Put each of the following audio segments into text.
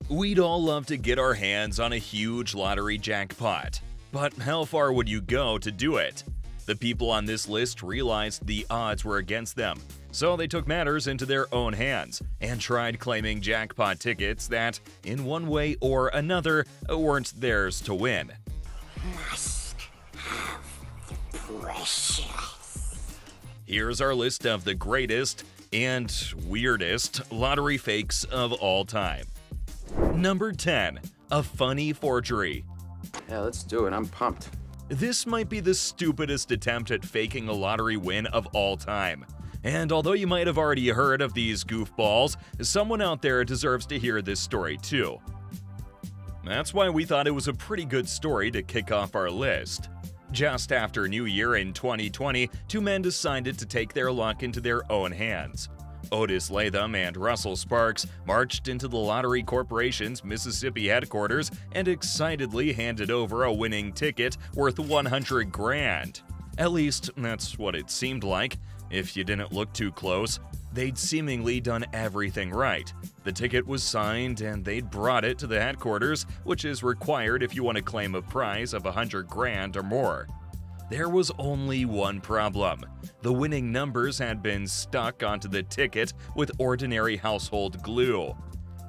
We'd all love to get our hands on a huge lottery jackpot, but how far would you go to do it? The people on this list realized the odds were against them, so they took matters into their own hands and tried claiming jackpot tickets that, in one way or another, weren't theirs to win. Must have the precious. Here's our list of the greatest and weirdest lottery fakes of all time. Number 10. A funny forgery. Yeah, let's do it. I'm pumped. This might be the stupidest attempt at faking a lottery win of all time. And although you might have already heard of these goofballs, someone out there deserves to hear this story too. That's why we thought it was a pretty good story to kick off our list. Just after New Year in 2020, two men decided to take their luck into their own hands. Otis Latham and Russell Sparks marched into the Lottery Corporation's Mississippi headquarters and excitedly handed over a winning ticket worth 100 grand. At least, that's what it seemed like. If you didn't look too close, they'd seemingly done everything right. The ticket was signed and they'd brought it to the headquarters, which is required if you want to claim a prize of 100 grand or more. There was only one problem. The winning numbers had been stuck onto the ticket with ordinary household glue.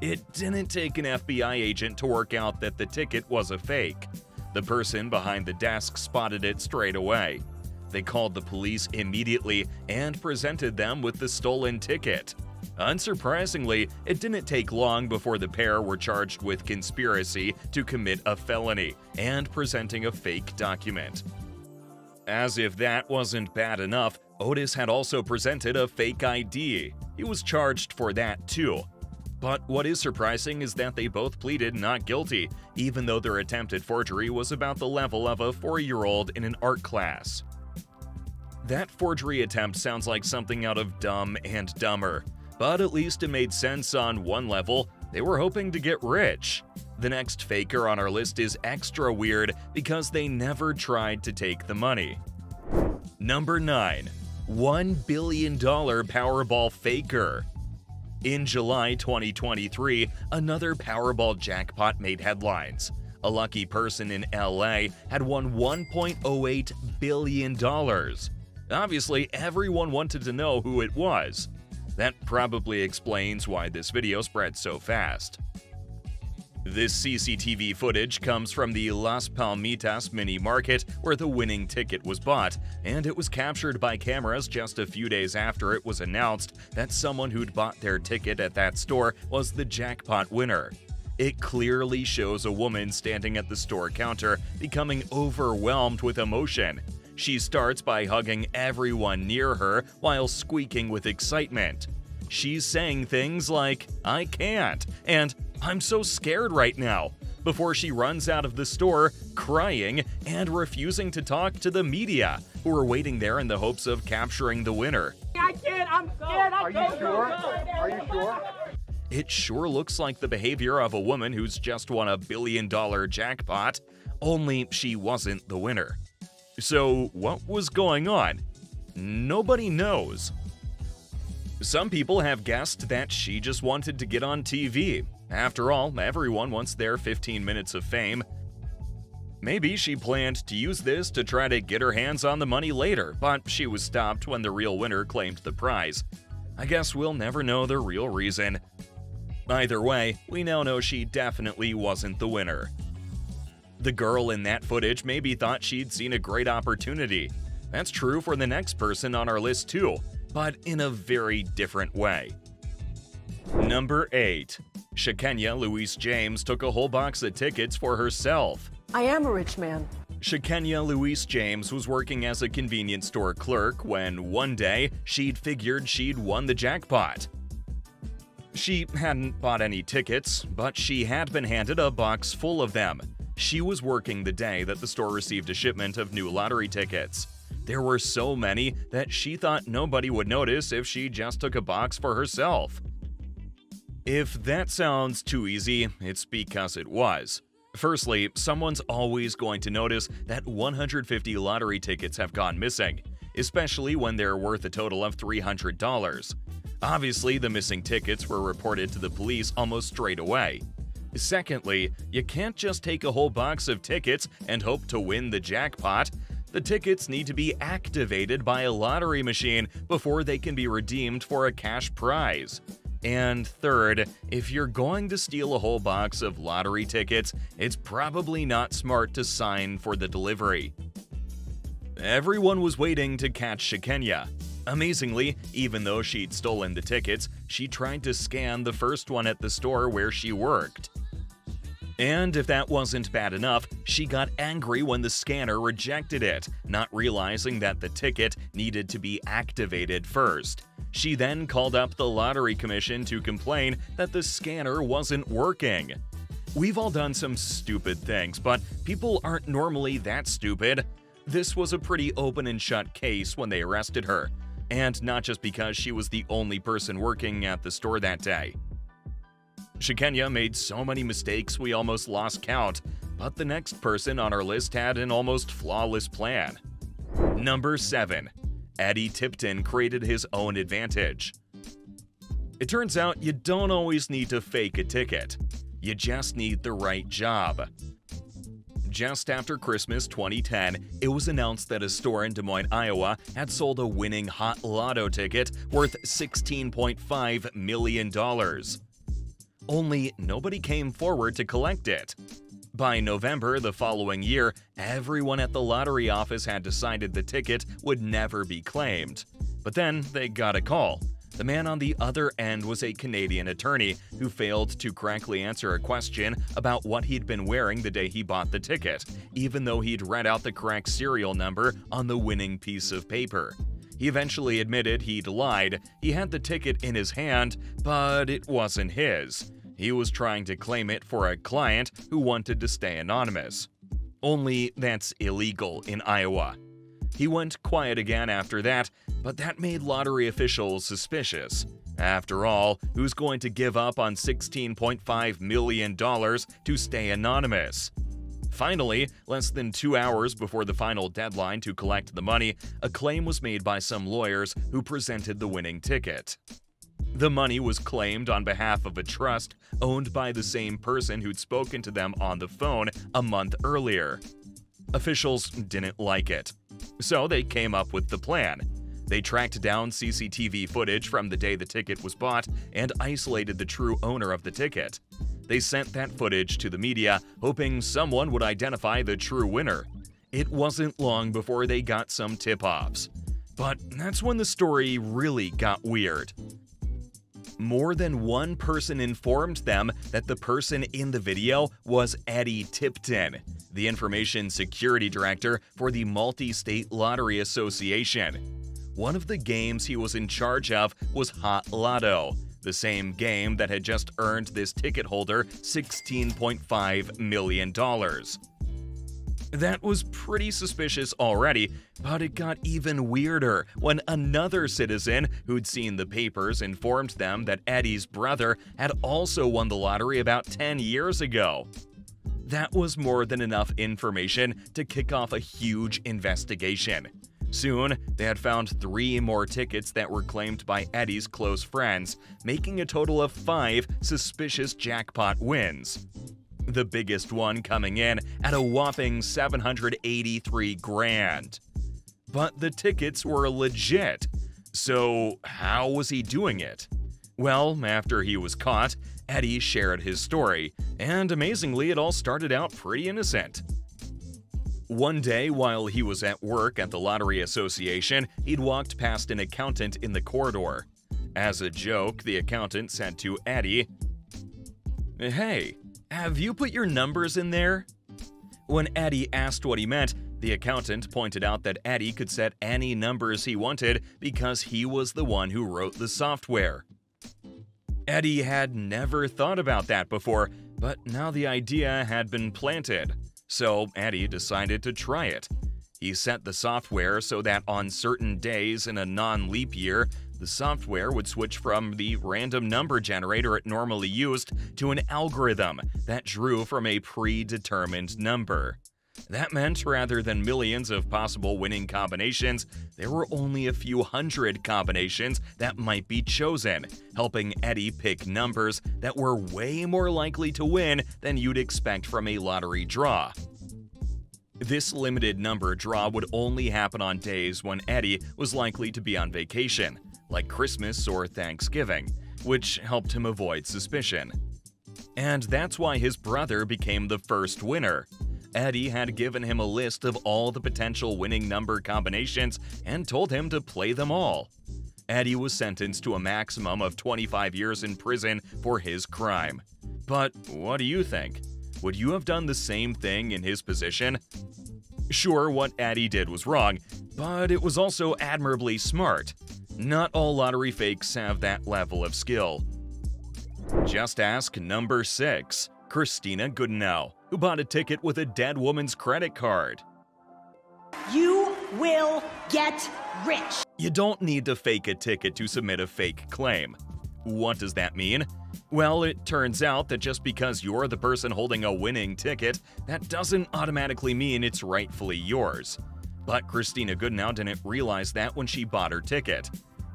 It didn't take an FBI agent to work out that the ticket was a fake. The person behind the desk spotted it straight away. They called the police immediately and presented them with the stolen ticket. Unsurprisingly, it didn't take long before the pair were charged with conspiracy to commit a felony and presenting a fake document. As if that wasn't bad enough, Otis had also presented a fake ID. He was charged for that too. But what is surprising is that they both pleaded not guilty, even though their attempted forgery was about the level of a 4-year-old in an art class. That forgery attempt sounds like something out of Dumb and Dumber, but at least it made sense on one level. They were hoping to get rich. The next faker on our list is extra weird because they never tried to take the money. Number 9. $1 billion Powerball faker. In July 2023, another Powerball jackpot made headlines. A lucky person in LA had won $1.08 billion. Obviously, everyone wanted to know who it was. That probably explains why this video spread so fast. This CCTV footage comes from the Las Palmitas mini market where the winning ticket was bought, and it was captured by cameras just a few days after it was announced that someone who'd bought their ticket at that store was the jackpot winner. It clearly shows a woman standing at the store counter becoming overwhelmed with emotion. She starts by hugging everyone near her while squeaking with excitement. She's saying things like, "I can't," and "I'm so scared right now," before she runs out of the store crying and refusing to talk to the media, who are waiting there in the hopes of capturing the winner. I can't, I'm scared. Are you sure? Are you sure? It sure looks like the behavior of a woman who's just won $1 billion jackpot, only she wasn't the winner. So what was going on? Nobody knows. Some people have guessed that she just wanted to get on TV. After all, everyone wants their 15 minutes of fame. Maybe she planned to use this to try to get her hands on the money later, but she was stopped when the real winner claimed the prize. I guess we'll never know the real reason. Either way, we now know she definitely wasn't the winner. The girl in that footage maybe thought she'd seen a great opportunity. That's true for the next person on our list too, but in a very different way. Number 8. Shakenya Louise James took a whole box of tickets for herself. I am a rich man. Shakenya Louise James was working as a convenience store clerk when one day she'd figured she'd won the jackpot. She hadn't bought any tickets, but she had been handed a box full of them. She was working the day that the store received a shipment of new lottery tickets. There were so many that she thought nobody would notice if she just took a box for herself. If that sounds too easy, it's because it was. Firstly, someone's always going to notice that 150 lottery tickets have gone missing, especially when they're worth a total of $300. Obviously, the missing tickets were reported to the police almost straight away. Secondly, you can't just take a whole box of tickets and hope to win the jackpot. The tickets need to be activated by a lottery machine before they can be redeemed for a cash prize. And third, if you're going to steal a whole box of lottery tickets, it's probably not smart to sign for the delivery. Everyone was waiting to catch Shikenya. Amazingly, even though she'd stolen the tickets, she tried to scan the first one at the store where she worked. And if that wasn't bad enough, she got angry when the scanner rejected it, not realizing that the ticket needed to be activated first. She then called up the lottery commission to complain that the scanner wasn't working. We've all done some stupid things, but people aren't normally that stupid. This was a pretty open and shut case when they arrested her, and not just because she was the only person working at the store that day. Shikenya made so many mistakes we almost lost count, but the next person on our list had an almost flawless plan. Number 7. Eddie Tipton created his own advantage. It turns out you don't always need to fake a ticket. You just need the right job. Just after Christmas 2010, it was announced that a store in Des Moines, Iowa had sold a winning hot lotto ticket worth $16.5 million. Only nobody came forward to collect it. By November the following year, everyone at the lottery office had decided the ticket would never be claimed. But then they got a call. The man on the other end was a Canadian attorney who failed to correctly answer a question about what he'd been wearing the day he bought the ticket, even though he'd read out the correct serial number on the winning piece of paper. He eventually admitted he'd lied. He had the ticket in his hand, but it wasn't his. He was trying to claim it for a client who wanted to stay anonymous. Only that's illegal in Iowa. He went quiet again after that, but that made lottery officials suspicious. After all, who's going to give up on $16.5 million to stay anonymous? Finally, less than 2 hours before the final deadline to collect the money, a claim was made by some lawyers who presented the winning ticket. The money was claimed on behalf of a trust owned by the same person who'd spoken to them on the phone a month earlier. Officials didn't like it, so they came up with the plan. They tracked down CCTV footage from the day the ticket was bought and isolated the true owner of the ticket. They sent that footage to the media, hoping someone would identify the true winner. It wasn't long before they got some tip-offs. But that's when the story really got weird. More than one person informed them that the person in the video was Eddie Tipton, the information security director for the Multi-State Lottery Association. One of the games he was in charge of was Hot Lotto, the same game that had just earned this ticket holder $16.5 million. That was pretty suspicious already, but it got even weirder when another citizen who'd seen the papers informed them that Eddie's brother had also won the lottery about 10 years ago. That was more than enough information to kick off a huge investigation. Soon, they had found 3 more tickets that were claimed by Eddie's close friends, making a total of 5 suspicious jackpot wins. The biggest one coming in at a whopping $783,000. But the tickets were legit. So how was he doing it? Well, after he was caught, Eddie shared his story, and amazingly, it all started out pretty innocent. One day, while he was at work at the Lottery Association, he'd walked past an accountant in the corridor. As a joke, the accountant said to Eddie, "Hey, have you put your numbers in there?" When Eddie asked what he meant, the accountant pointed out that Eddie could set any numbers he wanted because he was the one who wrote the software. Eddie had never thought about that before, but now the idea had been planted. So Eddie decided to try it. He set the software so that on certain days in a non-leap year, the software would switch from the random number generator it normally used to an algorithm that drew from a predetermined number. That meant rather than millions of possible winning combinations, there were only a few hundred combinations that might be chosen, helping Eddie pick numbers that were way more likely to win than you'd expect from a lottery draw. This limited number draw would only happen on days when Eddie was likely to be on vacation, like Christmas or Thanksgiving, which helped him avoid suspicion. And that's why his brother became the first winner. Eddie had given him a list of all the potential winning number combinations and told him to play them all. Eddie was sentenced to a maximum of 25 years in prison for his crime. But what do you think? Would you have done the same thing in his position? Sure, what Eddie did was wrong, but it was also admirably smart. Not all lottery fakes have that level of skill. Just ask number 6, Christina Goodenow, who bought a ticket with a dead woman's credit card. You will get rich. You don't need to fake a ticket to submit a fake claim. What does that mean? Well, it turns out that just because you're the person holding a winning ticket, that doesn't automatically mean it's rightfully yours. But Christina Goodenow didn't realize that when she bought her ticket.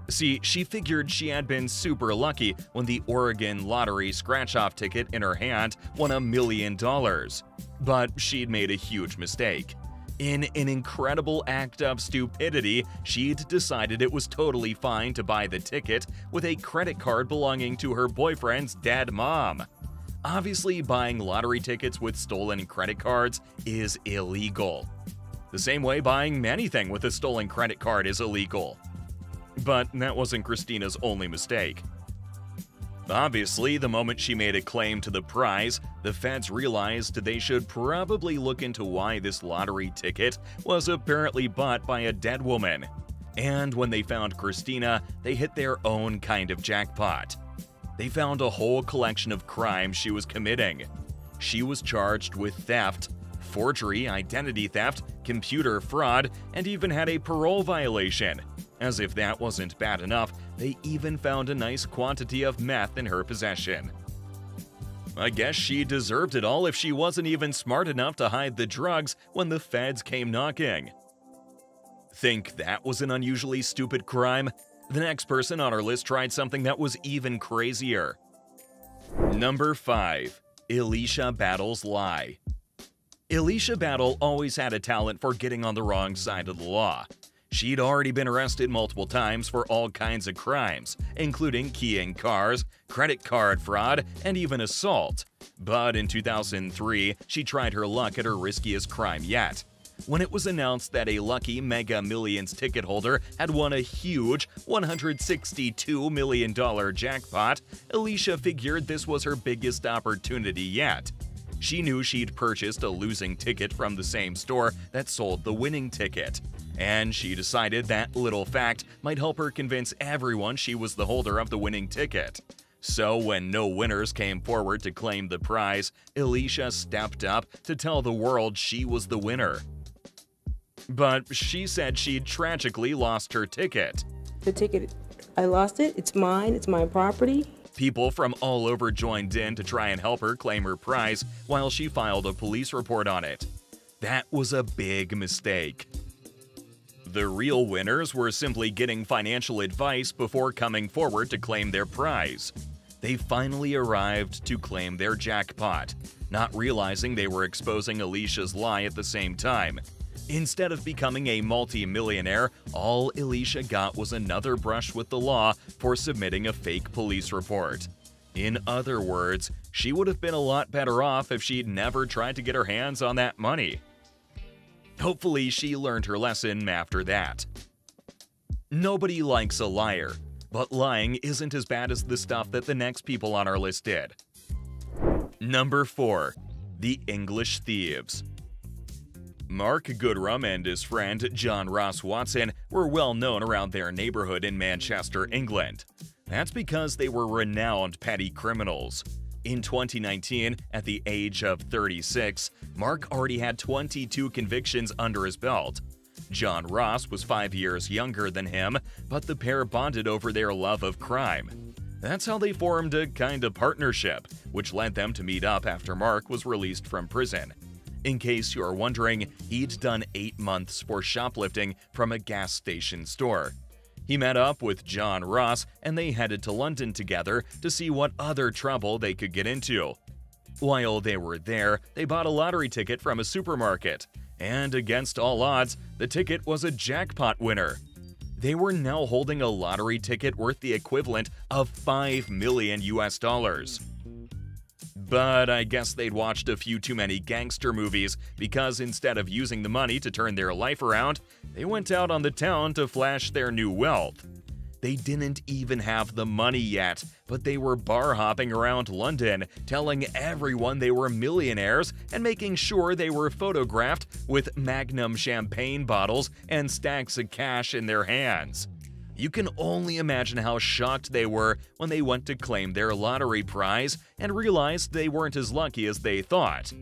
See, she figured she had been super lucky when the Oregon lottery scratch-off ticket in her hand won $1 million. But she'd made a huge mistake. In an incredible act of stupidity, she'd decided it was totally fine to buy the ticket with a credit card belonging to her boyfriend's dead mom. Obviously, buying lottery tickets with stolen credit cards is illegal. The same way buying anything with a stolen credit card is illegal. But that wasn't Christina's only mistake. Obviously, the moment she made a claim to the prize, the feds realized they should probably look into why this lottery ticket was apparently bought by a dead woman. And when they found Christina, they hit their own kind of jackpot. They found a whole collection of crimes she was committing. She was charged with theft, forgery, identity theft, computer fraud, and even had a parole violation. As if that wasn't bad enough, they even found a nice quantity of meth in her possession. I guess she deserved it all if she wasn't even smart enough to hide the drugs when the feds came knocking. Think that was an unusually stupid crime? The next person on our list tried something that was even crazier. Number 5. Alicia Battle's lie. Alicia Battle always had a talent for getting on the wrong side of the law. She'd already been arrested multiple times for all kinds of crimes, including keying cars, credit card fraud, and even assault. But in 2003, she tried her luck at her riskiest crime yet. When it was announced that a lucky Mega Millions ticket holder had won a huge $162 million jackpot, Alicia figured this was her biggest opportunity yet. She knew she'd purchased a losing ticket from the same store that sold the winning ticket. And she decided that little fact might help her convince everyone she was the holder of the winning ticket. So when no winners came forward to claim the prize, Alicia stepped up to tell the world she was the winner. But she said she'd tragically lost her ticket. The ticket, I lost it. It's mine. It's my property. People from all over joined in to try and help her claim her prize while she filed a police report on it. That was a big mistake. The real winners were simply getting financial advice before coming forward to claim their prize. They finally arrived to claim their jackpot, not realizing they were exposing Alicia's lie at the same time. Instead of becoming a multi-millionaire, all Alicia got was another brush with the law for submitting a fake police report. In other words, she would have been a lot better off if she'd never tried to get her hands on that money. Hopefully, she learned her lesson after that. Nobody likes a liar, but lying isn't as bad as the stuff that the next people on our list did. Number 4. The English Thieves. Mark Goodrum and his friend John Ross Watson were well known around their neighborhood in Manchester, England. That's because they were renowned petty criminals. In 2019, at the age of 36, Mark already had 22 convictions under his belt. John Ross was 5 years younger than him, but the pair bonded over their love of crime. That's how they formed a kind of partnership, which led them to meet up after Mark was released from prison. In case you're wondering, he'd done 8 months for shoplifting from a gas station store. He met up with John Ross and they headed to London together to see what other trouble they could get into. While they were there, they bought a lottery ticket from a supermarket, and against all odds, the ticket was a jackpot winner. They were now holding a lottery ticket worth the equivalent of $5 million. But I guess they'd watched a few too many gangster movies, because instead of using the money to turn their life around, they went out on the town to flash their new wealth. They didn't even have the money yet, but they were bar hopping around London, telling everyone they were millionaires and making sure they were photographed with Magnum champagne bottles and stacks of cash in their hands. You can only imagine how shocked they were when they went to claim their lottery prize and realized they weren't as lucky as they thought.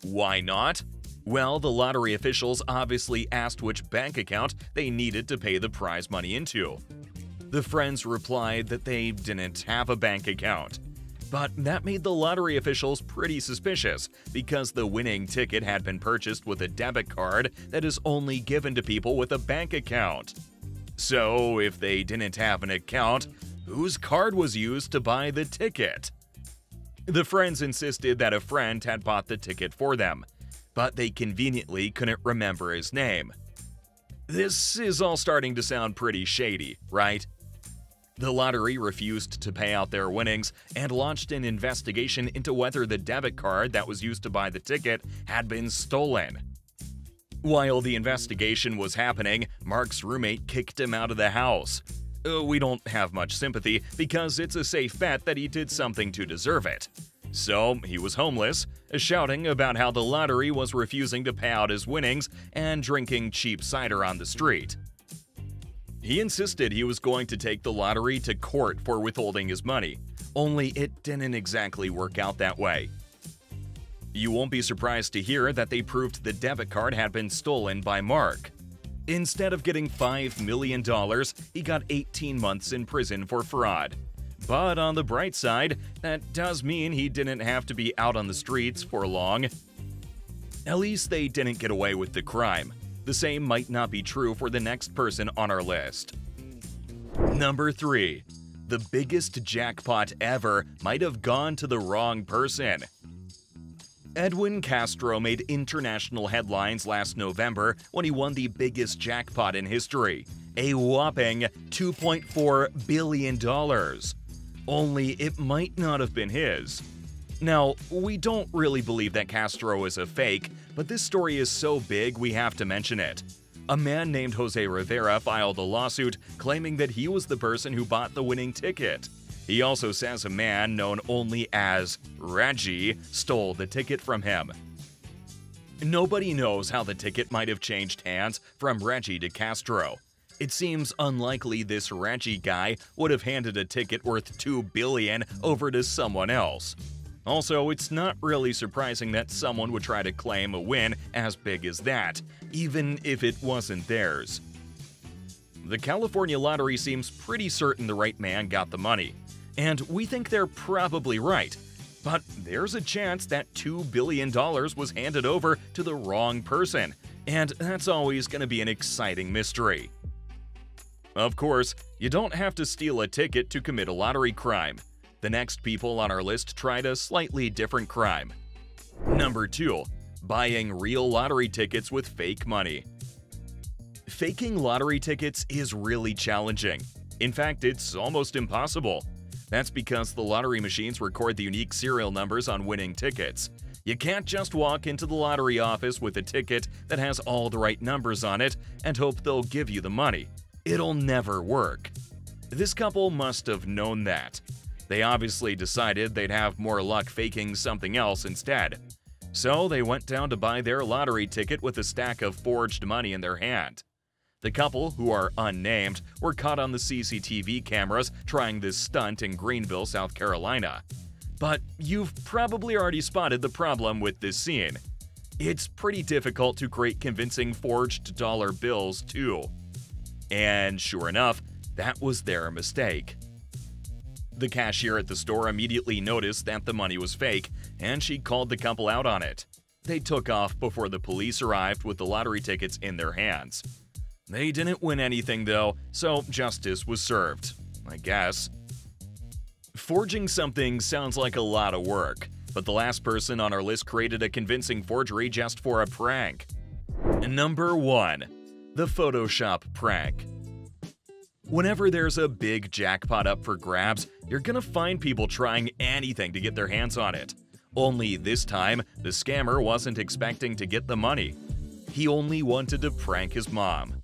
Why not? Well, the lottery officials obviously asked which bank account they needed to pay the prize money into. The friends replied that they didn't have a bank account. But that made the lottery officials pretty suspicious, because the winning ticket had been purchased with a debit card that is only given to people with a bank account. So, if they didn't have an account, whose card was used to buy the ticket? The friends insisted that a friend had bought the ticket for them, but they conveniently couldn't remember his name. This is all starting to sound pretty shady, right? The lottery refused to pay out their winnings and launched an investigation into whether the debit card that was used to buy the ticket had been stolen. While the investigation was happening, Mark's roommate kicked him out of the house. We don't have much sympathy, because it's a safe bet that he did something to deserve it. So he was homeless, shouting about how the lottery was refusing to pay out his winnings and drinking cheap cider on the street. He insisted he was going to take the lottery to court for withholding his money, only it didn't exactly work out that way. You won't be surprised to hear that they proved the debit card had been stolen by Mark. Instead of getting $5 million, he got 18 months in prison for fraud. But on the bright side, that does mean he didn't have to be out on the streets for long. At least they didn't get away with the crime. The same might not be true for the next person on our list. Number 3. The biggest jackpot ever might have gone to the wrong person. Edwin Castro made international headlines last November when he won the biggest jackpot in history, a whopping $2.4 billion. Only it might not have been his. Now, we don't really believe that Castro is a fake, but this story is so big we have to mention it. A man named Jose Rivera filed a lawsuit claiming that he was the person who bought the winning ticket. He also says a man known only as Reggie stole the ticket from him. Nobody knows how the ticket might have changed hands from Reggie to Castro. It seems unlikely this Reggie guy would have handed a ticket worth $2 billion over to someone else. Also, it's not really surprising that someone would try to claim a win as big as that, even if it wasn't theirs. The California lottery seems pretty certain the right man got the money, and we think they're probably right. But there's a chance that $2 billion was handed over to the wrong person, and that's always going to be an exciting mystery. Of course, you don't have to steal a ticket to commit a lottery crime. The next people on our list tried a slightly different crime. Number 2. Buying real lottery tickets with fake money. Faking lottery tickets is really challenging. In fact, it's almost impossible. That's because the lottery machines record the unique serial numbers on winning tickets. You can't just walk into the lottery office with a ticket that has all the right numbers on it and hope they'll give you the money. It'll never work. This couple must have known that. They obviously decided they'd have more luck faking something else instead. So they went down to buy their lottery ticket with a stack of forged money in their hand. The couple, who are unnamed, were caught on the CCTV cameras trying this stunt in Greenville, South Carolina. But you've probably already spotted the problem with this scene. It's pretty difficult to create convincing forged dollar bills, too. And sure enough, that was their mistake. The cashier at the store immediately noticed that the money was fake, and she called the couple out on it. They took off before the police arrived with the lottery tickets in their hands. They didn't win anything though, so justice was served, I guess. Forging something sounds like a lot of work, but the last person on our list created a convincing forgery just for a prank. Number 1. The Photoshop prank. Whenever there's a big jackpot up for grabs, you're gonna find people trying anything to get their hands on it. Only this time, the scammer wasn't expecting to get the money. He only wanted to prank his mom.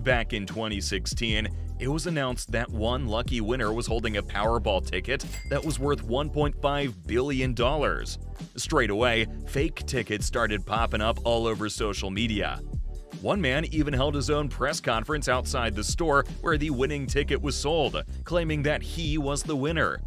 Back in 2016, it was announced that one lucky winner was holding a Powerball ticket that was worth $1.5 billion. Straight away, fake tickets started popping up all over social media. One man even held his own press conference outside the store where the winning ticket was sold, claiming that he was the winner.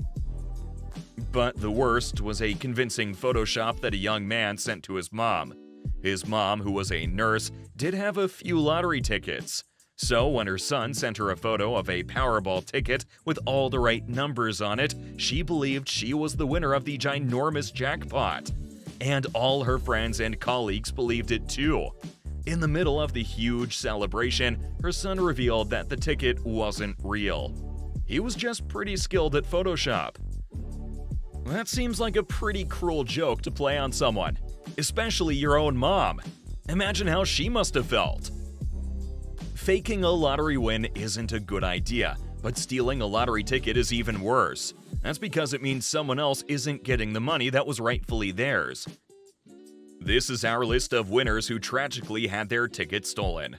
But the worst was a convincing Photoshop that a young man sent to his mom. His mom, who was a nurse, did have a few lottery tickets. So when her son sent her a photo of a Powerball ticket with all the right numbers on it, she believed she was the winner of the ginormous jackpot. And all her friends and colleagues believed it too. In the middle of the huge celebration, her son revealed that the ticket wasn't real. He was just pretty skilled at Photoshop. That seems like a pretty cruel joke to play on someone, especially your own mom. Imagine how she must have felt. Faking a lottery win isn't a good idea, but stealing a lottery ticket is even worse. That's because it means someone else isn't getting the money that was rightfully theirs. This is our list of winners who tragically had their tickets stolen.